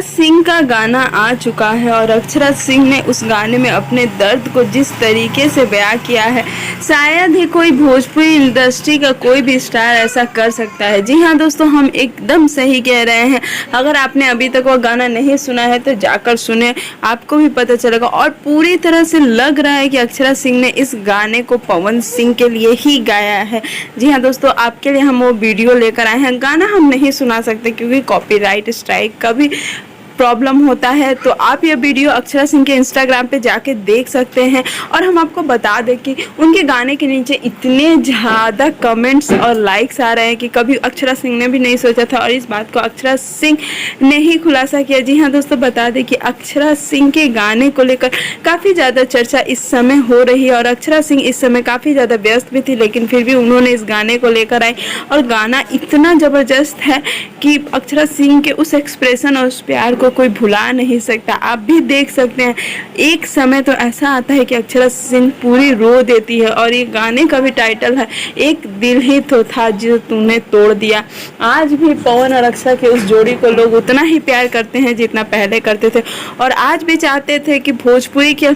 सिंह का गाना आ चुका है और अक्षरा सिंह ने उस गाने में अपने दर्द को जिस तरीके से बयां किया है, शायद ही कोई भोजपुरी इंडस्ट्री का कोई भी स्टार ऐसा कर सकता है। जी हाँ दोस्तों, हम एकदम सही कह रहे हैं। अगर आपने अभी तक वो गाना नहीं सुना है तो जाकर सुने, आपको भी पता चलेगा। और पूरी तरह से लग रहा है कि अक्षरा सिंह ने इस गाने को पवन सिंह के लिए ही गाया है। जी हाँ दोस्तों, आपके लिए हम वो वीडियो लेकर आए हैं। गाना हम नहीं सुना सकते क्योंकि कॉपीराइट स्ट्राइक का भी प्रॉब्लम होता है, तो आप ये वीडियो अक्षरा सिंह के इंस्टाग्राम पे जाके देख सकते हैं। और हम आपको बता दें कि उनके गाने के नीचे इतने ज़्यादा कमेंट्स और लाइक्स आ रहे हैं कि कभी अक्षरा सिंह ने भी नहीं सोचा था, और इस बात को अक्षरा सिंह ने ही खुलासा किया। जी हाँ दोस्तों, बता दें कि अक्षरा सिंह के गाने को लेकर काफ़ी ज़्यादा चर्चा इस समय हो रही है, और अक्षरा सिंह इस समय काफ़ी ज़्यादा व्यस्त भी थी, लेकिन फिर भी उन्होंने इस गाने को लेकर आए। और गाना इतना ज़बरदस्त है कि अक्षरा सिंह के उस एक्सप्रेशन और उस प्यार को कोई भुला नहीं सकता। आप भी देख सकते हैं, एक समय तो ऐसा आता है कि अक्षरा सिंह पूरी रो देती है। और ये गाने का भी टाइटल है, एक दिल ही तो था जो तूने तोड़ दिया। आज भी पवन और अक्षरा के उस जोड़ी को लोग उतना ही प्यार करते हैं जितना पहले करते थे, और आज भी चाहते थे कि भोजपुरी के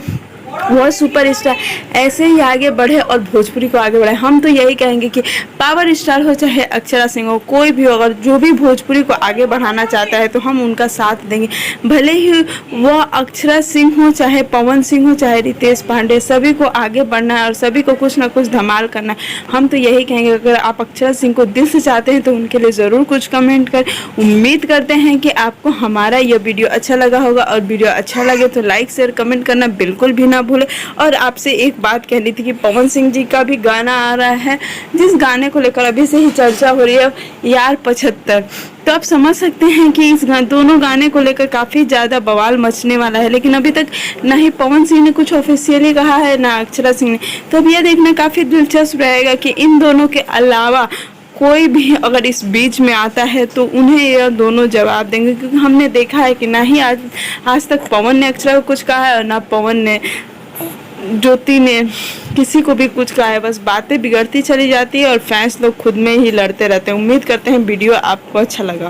वो सुपरस्टार ऐसे ही आगे बढ़े और भोजपुरी को आगे बढ़ाए। हम तो यही कहेंगे कि पावर स्टार हो चाहे अक्षरा सिंह हो, कोई भी हो, अगर जो भी भोजपुरी को आगे बढ़ाना चाहता है तो हम उनका साथ देंगे। भले ही वो अक्षरा सिंह हो चाहे पवन सिंह हो चाहे रितेश पांडे, सभी को आगे बढ़ना है और सभी को कुछ ना कुछ धमाल करना है। हम तो यही कहेंगे, अगर आप अक्षरा सिंह को दिल से चाहते हैं तो उनके लिए ज़रूर कुछ कमेंट कर। उम्मीद करते हैं कि आपको हमारा यह वीडियो अच्छा लगा होगा, और वीडियो अच्छा लगे तो लाइक शेयर कमेंट करना बिल्कुल भी ना भूले। और आपसे एक बात कहनी थी कि पवन सिंह जी का भी गाना आ रहा है, जिस गाने को लेकर अभी से ही चर्चा हो रही है, यार 75। तो आप समझ सकते हैं कि इस दोनों गाने को लेकर काफ़ी ज़्यादा बवाल मचने वाला है, लेकिन अभी तक ना ही पवन सिंह ने कुछ ऑफिशियली कहा है ना अक्षरा सिंह ने। तो अब यह देखना काफ़ी दिलचस्प रहेगा कि इन दोनों के अलावा कोई भी अगर इस बीच में आता है तो उन्हें यह दोनों जवाब देंगे, क्योंकि हमने देखा है कि ना ही आज तक पवन ने अक्षरा को कुछ कहा है और ना पवन ने ज्योति ने किसी को भी कुछ कहा है। बस बातें बिगड़ती चली जाती है और फैंस लोग खुद में ही लड़ते रहते हैं। उम्मीद करते हैं वीडियो आपको अच्छा लगा।